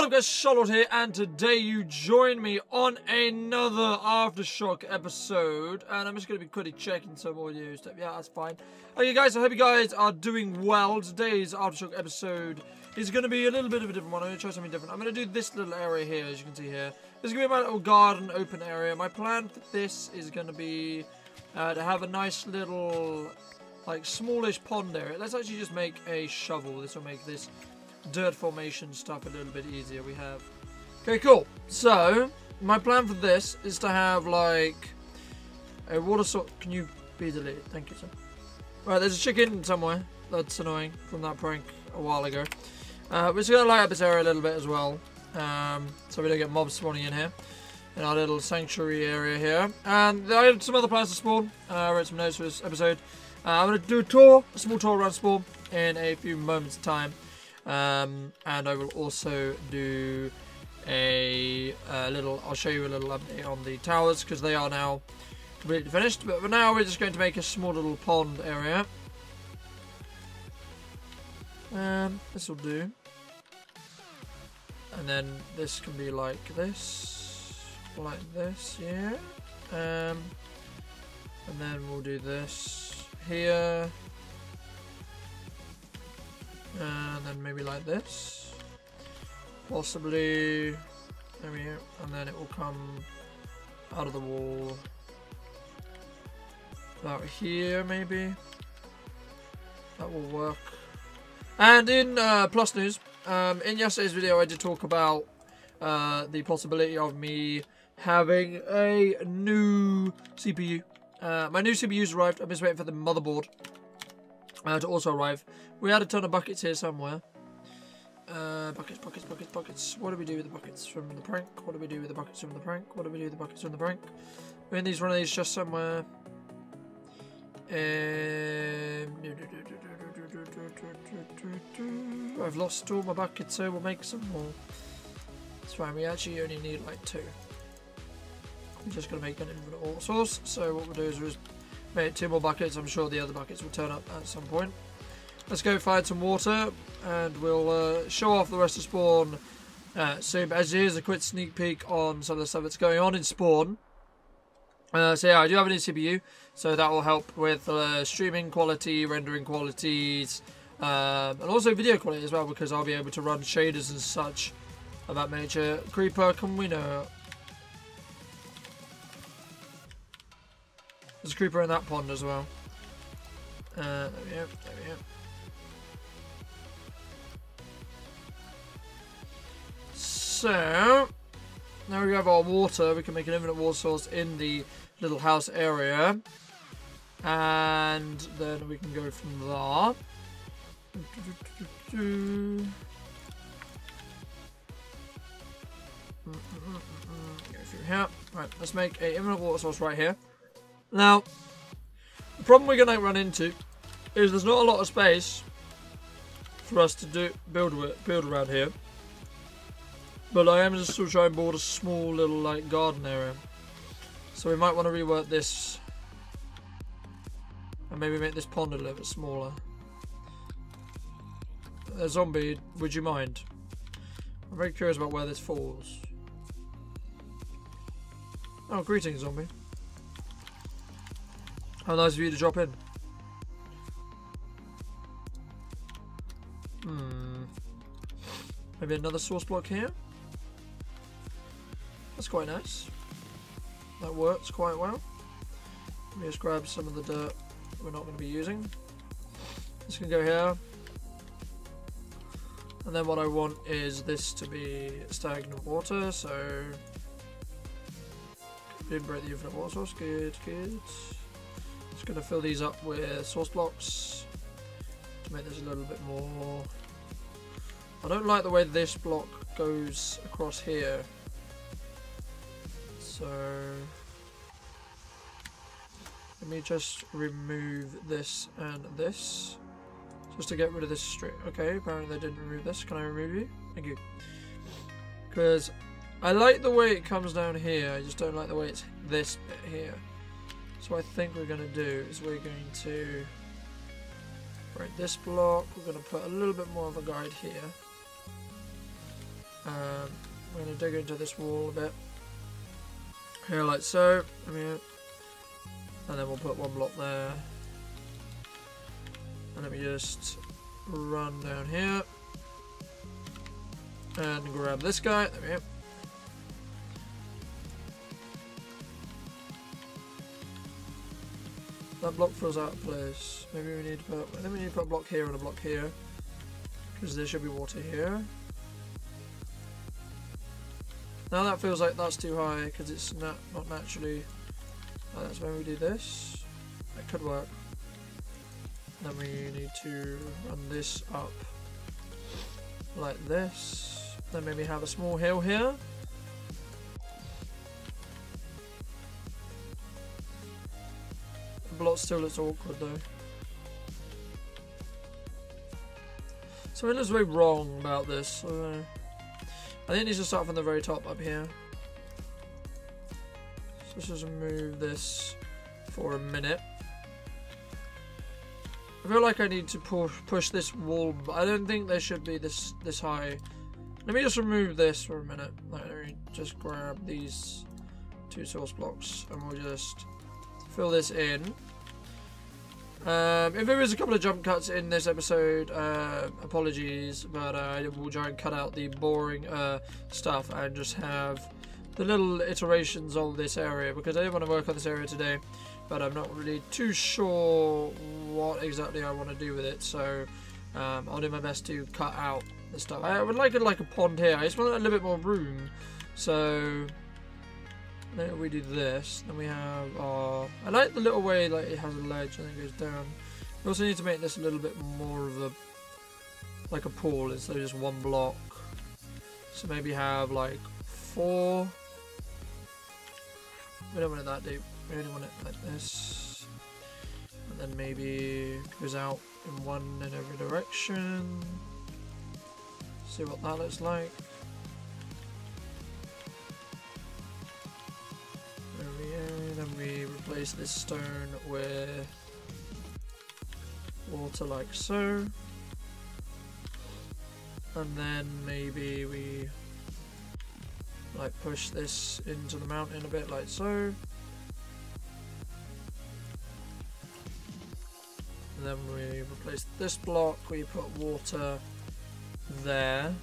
What up guys, Charlotte here, and today you join me on another AfterShock episode, and I'm just going to be quickly checking some audio stuff. Yeah, that's fine. Okay guys, I hope you guys are doing well. Today's AfterShock episode is going to be a little bit of a different one. I'm going to try something different. I'm going to do this little area here, as you can see here. This is going to be my little garden open area. My plan for this is going to be to have a nice little, like, smallish pond area. Let's actually just make a shovel. This will make this dirt formation stuff a little bit easier. We have, okay, cool. So my plan for this is to have like a water source. Can you be deleted? Thank you, sir. Right, there's a chicken somewhere. That's annoying from that prank a while ago. We're just gonna light up this area a little bit as well, so we don't get mobs spawning in here in our little sanctuary area here. And I had some other plans to spawn. I wrote some notes for this episode. I'm gonna do a small tour around spawn in a few moments' time. And I will also do a little, I'll show you a little update on the towers, because they are now completely finished. But for now, we're just going to make a small little pond area. This will do. And then this can be like this, yeah. And then we'll do this here. And then maybe like this, possibly, there we go, and then it will come out of the wall about here, maybe. That will work. And in plus news, in yesterday's video I did talk about the possibility of me having a new CPU. My new CPU's arrived. I'm just waiting for the motherboard to also arrive. We had a ton of buckets here somewhere. Buckets. What do we do with the buckets from the prank? What do we do with the buckets from the prank? What do we do with the buckets from the prank? We're in one of these just somewhere. I've lost all my buckets, so we'll make some more. It's fine, we actually only need like 2. We're just going to make an infinite water source. So what we'll do is we'll just make 2 more buckets. I'm sure the other buckets will turn up at some point. Let's go find some water, and we'll show off the rest of spawn soon. But as here's a quick sneak peek on some of the stuff that's going on in spawn. So yeah, I do have a new CPU, so that will help with streaming quality, rendering qualities, and also video quality as well, because I'll be able to run shaders and such of that nature. Creeper, can we know? There's a creeper in that pond as well. There we go, there we go. So, now we have our water. We can make an infinite water source in the little house area. And then we can go from there. Go through here. Right, let's make an infinite water source right here. Now, the problem we're going to run into is there's not a lot of space for us to build around here. But I am just still trying to build a small little like garden area. So we might want to rework this and maybe make this pond a little bit smaller. Zombie, would you mind? I'm very curious about where this falls. Oh, greetings, zombie. How nice of you to drop in. Maybe another source block here. That's quite nice. That works quite well. Let me just grab some of the dirt we're not going to be using. This can go here. And then what I want is this to be stagnant water, so didn't break the infinite water source. Good. Just going to fill these up with source blocks to make this a little bit more. I don't like the way this block goes across here. So let me just remove this and this, just to get rid of this straight. Okay, apparently they didn't remove this. Can I remove you? Thank you. Because I like the way it comes down here, I just don't like the way it's this bit here. So what I think we're going to do is we're going to break this block. We're going to put a little bit more of a guide here. I'm going to dig into this wall a bit. Here, like so. And then we'll put one block there. And let me just run down here. And grab this guy. There we go. That block feels out of place. Maybe we need to put. Then we need to put a block here and a block here, because there should be water here. Now that feels like that's too high because it's not naturally. That's when we do this. That could work. Then we need to run this up like this. Then maybe have a small hill here. The block still looks awkward though. Something looks very wrong about this. I think it needs to start from the very top up here. So let's just move this for a minute. I feel like I need to push this wall. I don't think there should be this high. Let me just remove this for a minute. Let me just grab these 2 source blocks and we'll just fill this in. If there is a couple of jump cuts in this episode, apologies, but I will try and cut out the boring stuff and just have the little iterations of this area, because I didn't want to work on this area today, but I'm not really too sure what exactly I want to do with it, so I'll do my best to cut out the stuff. I would like it like a pond here. I just want a little bit more room, so then we do this. Then we have our. I like the little way like it has a ledge and then goes down. We also need to make this a little bit more of a like a pool instead of just one block. So maybe have like 4. We don't want it that deep. We only want it like this. And then maybe it goes out in one in every direction. See what that looks like. Then we replace this stone with water like so. And then maybe we like push this into the mountain a bit like so. And then we replace this block, we put water there.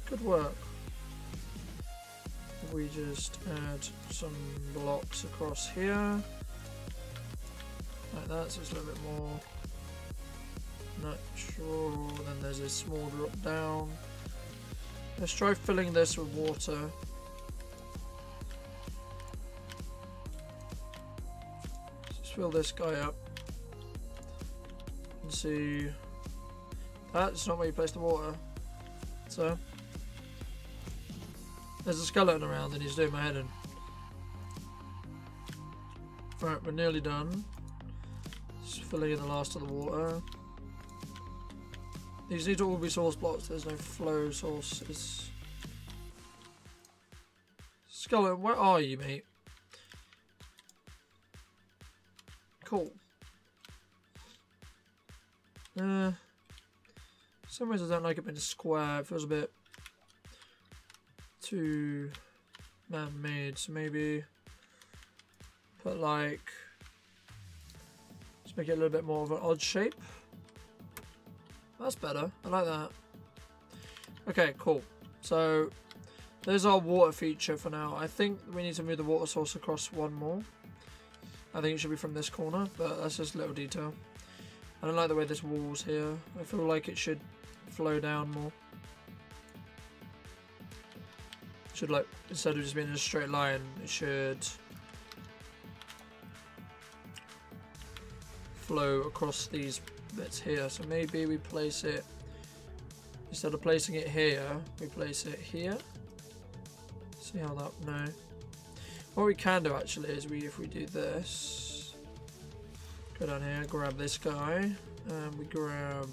Could work. We just add some blocks across here like that, so it's a little bit more natural. Then there's a small drop down. Let's try filling this with water. Let's fill this guy up and see. That's not where you place the water, so there's a skeleton around and he's doing my head in. Right, we're nearly done. Just filling in the last of the water. These need to all be source blocks, there's no flow sources. Skeleton, where are you, mate? Cool. For some reason I don't like it being square, it feels a bit too man-made, so maybe put like, let's make it a little bit more of an odd shape. That's better, I like that. Okay, cool. So there's our water feature for now. I think we need to move the water source across one more. I think it should be from this corner, but that's just a little detail. I don't like the way this wall's here. I feel like it should flow down more. Should, like, instead of just being in a straight line, it should flow across these bits here. So maybe we place it, instead of placing it here, we place it here. See how that, no. What we can do actually is if we do this, go down here, grab this guy, and we grab,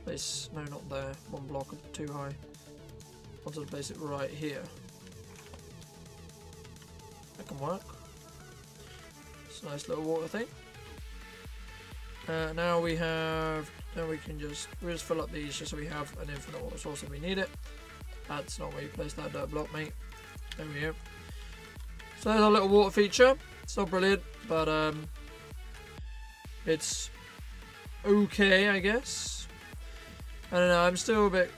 place, no, not there, one block too high. I wanted to place it right here. That can work. It's a nice little water thing. Now we have, now we just fill up these just so we have an infinite water source if we need it. That's not where you place that dirt block, mate. There we go. So there's our little water feature. It's not brilliant, but it's okay, I guess. I don't know. I'm still a bit.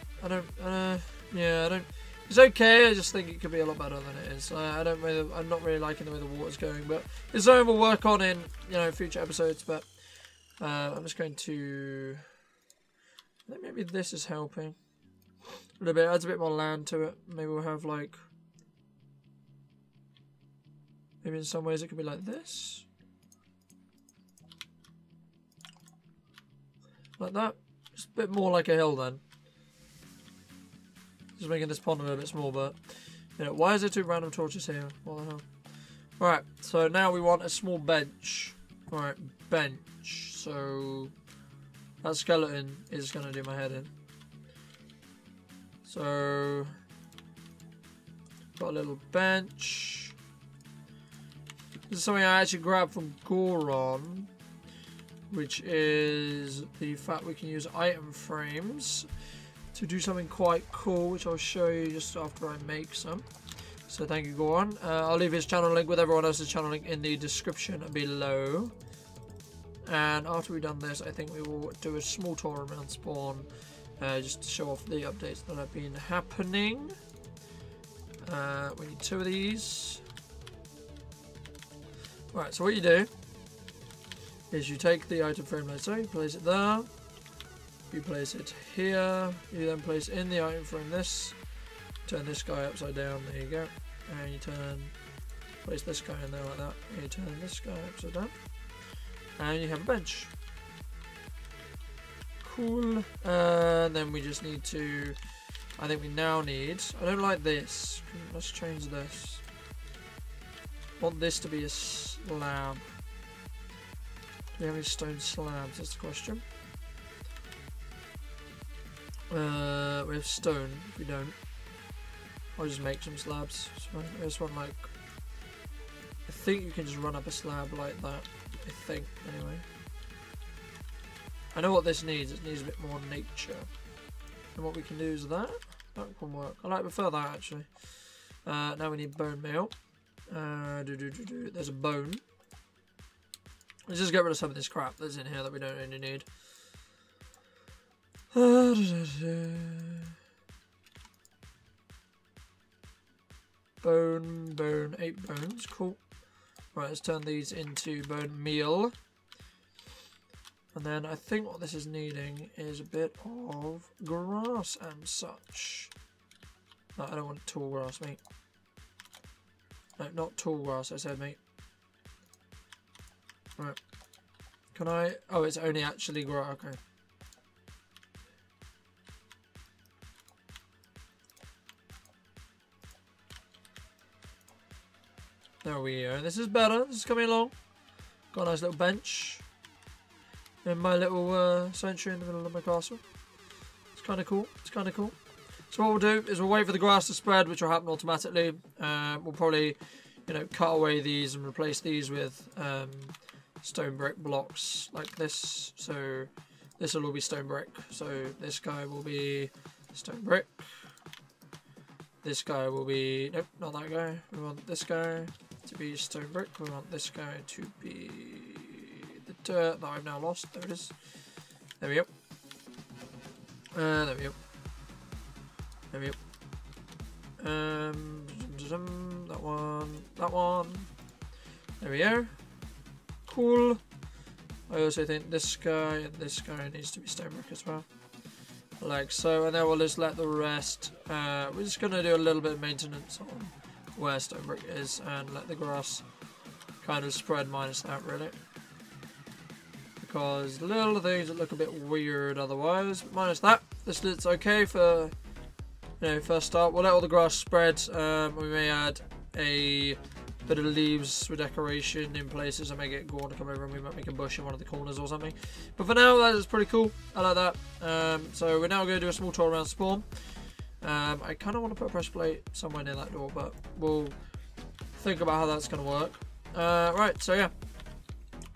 Yeah, I don't. It's okay. I just think it could be a lot better than it is. I'm not really liking the way the water's going, but it's something we'll work on in future episodes. But I'm just going to. I think maybe this is helping a little bit. Adds a bit more land to it. Maybe we'll have like. Maybe in some ways it could be like this. Like that. Just a bit more like a hill then. Just making this pond a little bit small, but why is there 2 random torches here? What the hell? Alright, so now we want a small bench. Alright, bench. So that skeleton is gonna do my head in. So got a little bench. This is something I actually grabbed from Goron, which is the fact we can use item frames to do something quite cool, which I'll show you just after I make some. So thank you, Goron. I'll leave his channel link with everyone else's channel link in the description below. And after we've done this, I think we will do a small tour around spawn, just to show off the updates that have been happening. We need 2 of these. Right, so what you do is you take the item frame like so, you place it there, you place it here, you then place in the item frame this, turn this guy upside down, there you go, and you place this guy in there like that, and you turn this guy upside down, and you have a bench. Cool. Then we just need to, I think we now need, I don't like this, let's change this. I want this to be a slab. Do we have any stone slabs? That's the question. We have stone. If we don't, I'll just make some slabs. So I just want like. I think you can just run up a slab like that. I think anyway. I know what this needs. It needs a bit more nature. And what we can do is that. That can work. I prefer that actually. Now we need bone meal. There's a bone. Let's just get rid of some of this crap that's in here that we don't really need. Bone, 8 bones, cool. Right, let's turn these into bone meal. And then I think what this is needing is a bit of grass and such. No, I don't want tall grass, mate. No, not tall grass, I said, mate. Right. Can I... Oh, it's only actually grass. Okay. There we go. This is better. This is coming along. Got a nice little bench in my little sanctuary in the middle of my castle. It's kind of cool. It's kind of cool. So what we'll do is we'll wait for the grass to spread, which will happen automatically. We'll probably, cut away these and replace these with stone brick blocks like this. So this will all be stone brick. So this guy will be stone brick. This guy will be... Nope, not that guy. We want this guy to be stone brick. We want this guy to be the dirt that I've now lost. There it is. There we go. There we go. There we go. That one. That one. There we go. Cool. I also think this guy and this guy needs to be stone brick as well. Like so, and then we'll just let the rest, we're just going to do a little bit of maintenance on where stone brick is and let the grass kind of spread minus that really. Because little things that look a bit weird otherwise, minus that, this looks okay for, first start. We'll let all the grass spread, we may add a bit of leaves for decoration in places and make it go on to come over and we might make a bush in one of the corners or something. But for now, that is pretty cool. I like that. So we're now going to do a small tour around spawn. I kind of want to put a pressure plate somewhere near that door, but we'll think about how that's going to work. Right, so yeah.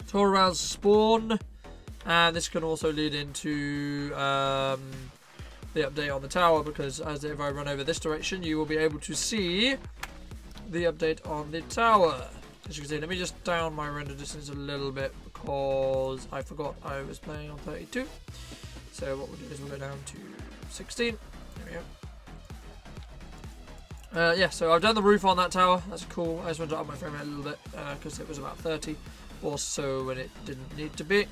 Tour around spawn. And this can also lead into the update on the tower, because if I run over this direction, you will be able to see the update on the tower. As you can see, let me just down my render distance a little bit, because I forgot I was playing on 32. So what we'll do is we'll go down to 16. There we go. Yeah, so I've done the roof on that tower. That's cool. I just wanted to up my frame rate a little bit, because it was about 30 or so when it didn't need to be.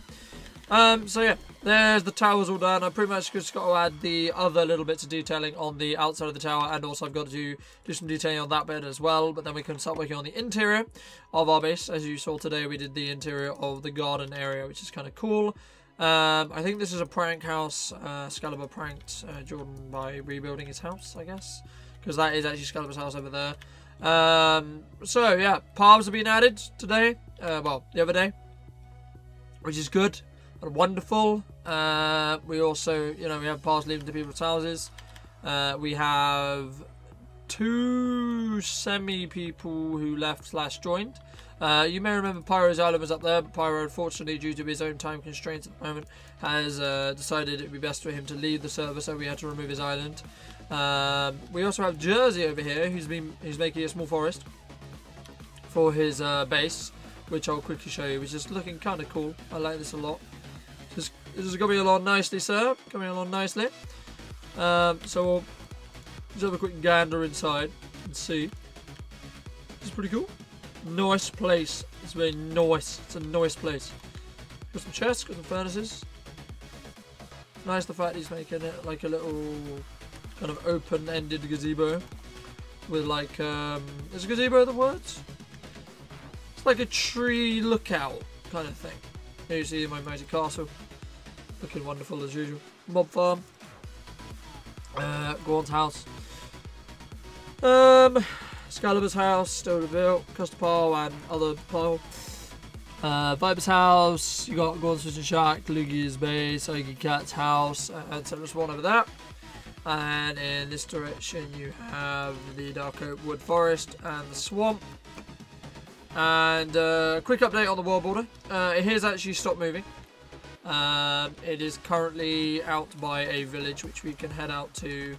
So yeah, there's the towers all done. I pretty much just got to add the other little bits of detailing on the outside of the tower, and also I've got to do some detailing on that bit as well, but then we can start working on the interior of our base. As you saw today, we did the interior of the garden area, which is kind of cool. I think this is a prank house. Scalibur pranked Jordan by rebuilding his house, I guess, because that is actually Scalibur's house over there. So yeah, paths have been added today, well, the other day, which is good and wonderful. We also, we have paths leading to people's houses. We have 2 semi-people who left/joined. You may remember Pyro's island was up there, but Pyro, unfortunately, due to his own time constraints at the moment, has decided it would be best for him to leave the server, so we had to remove his island. We also have Jersey over here, who's making a small forest for his base, which I'll quickly show you, which is looking kind of cool. I like this a lot. This is coming along nicely, sir. Coming along nicely. So we'll just have a quick gander inside and see. This is pretty cool. Nice place. It's very nice. It's a nice place. Got some chests, got some furnaces. Nice the fact he's making it like a little kind of open-ended gazebo with like is gazebo the words? It's like a tree lookout kind of thing. Here you see my mighty castle, looking wonderful as usual. Mob farm. Gorn's house. Scalibur's house, still rebuilt. Custard pile and other pile. Viper's house. You got Gorn's fishing shack, Lugia's base, Ogie Cat's house, and so there's one over there. And in this direction you have the Dark Oak Wood Forest and the swamp. And quick update on the world border. It has actually stopped moving. It is currently out by a village, which we can head out to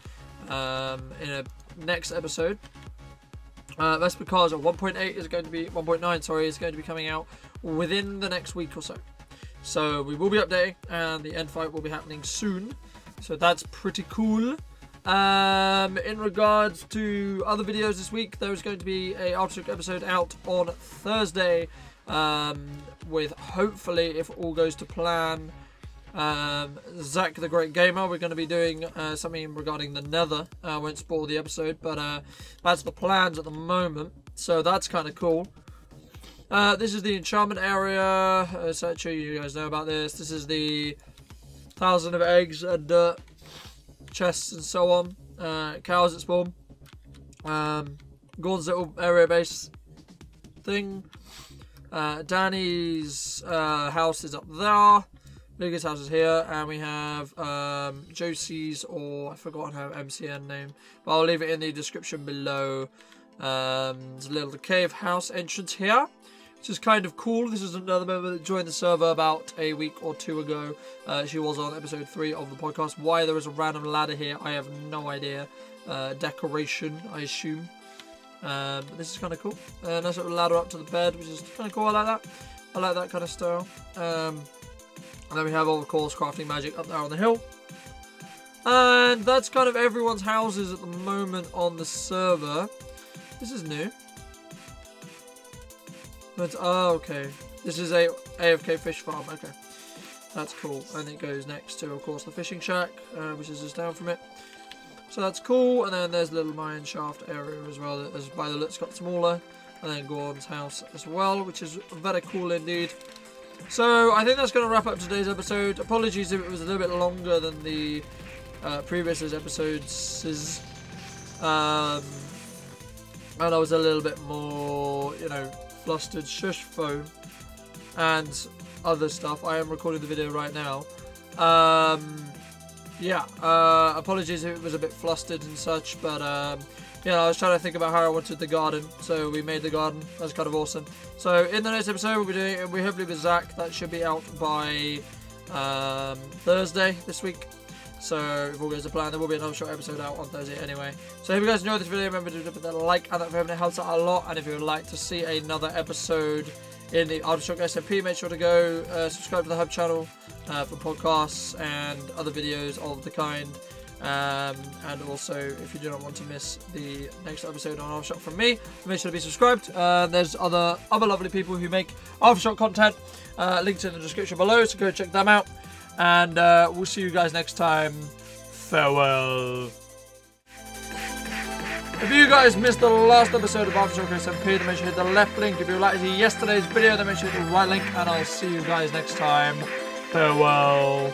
in a next episode. That's because 1.8 is going to be 1.9. Sorry, is going to be coming out within the next week or so. So we will be updating, and the end fight will be happening soon. So that's pretty cool. In regards to other videos this week, there is going to be a AfterShock episode out on Thursday, with hopefully, if all goes to plan, Zack the Great Gamer. We're going to be doing something regarding the Nether. I won't spoil the episode, but that's the plans at the moment. So that's kind of cool. This is the enchantment area. So I'm sure you guys know about this. This is the 1,000 of eggs and dirt chests and so on. Cows that spawn. Gorn's little area base thing. Danny's house is up there. Luga's house is here, and we have Josie's, or I've forgotten her MCN name, but I'll leave it in the description below. There's a little cave house entrance here, which is kind of cool. This is another member that joined the server about a week or 2 ago. She was on episode 3 of the podcast. Why there is a random ladder here, I have no idea. Decoration, I assume. But this is kind of cool. Nice little ladder up to the bed, which is kind of cool. I like that. I like that kind of style. And then we have all the course crafting magic up there on the hill. And that's kind of everyone's houses at the moment on the server. This is new. But, oh, okay. This is a AFK fish farm. Okay. That's cool. And it goes next to, of course, the fishing shack, which is just down from it. So that's cool. And then there's a little mine shaft area as well. That is, by the looks, got smaller. And then Gorn's house as well, which is very cool indeed. So I think that's going to wrap up today's episode. Apologies if it was a little bit longer than the previous episodes. And I was a little bit more, flustered, shush phone, and other stuff. I am recording the video right now. Apologies if it was a bit flustered and such, but I was trying to think about how I wanted the garden, so we made the garden. That's kind of awesome. So in the next episode, we'll be doing, we hopefully with Zack, that should be out by Thursday this week. So if all goes to plan, there will be another short episode out on Thursday anyway. So if you guys enjoyed this video, remember to put that like and that favorite, it helps out a lot. And if you would like to see another episode in the AfterShock SMP, make sure to go subscribe to the Hub channel for podcasts and other videos of the kind. And also, if you do not want to miss the next episode on AfterShock from me, make sure to be subscribed. There's other lovely people who make AfterShock content, linked in the description below, so go check them out. And we'll see you guys next time. Farewell. If you guys missed the last episode of AfterShock SMP, then make sure to hit the left link. If you would like to see yesterday's video, then make sure to hit the right link. And I'll see you guys next time. Farewell.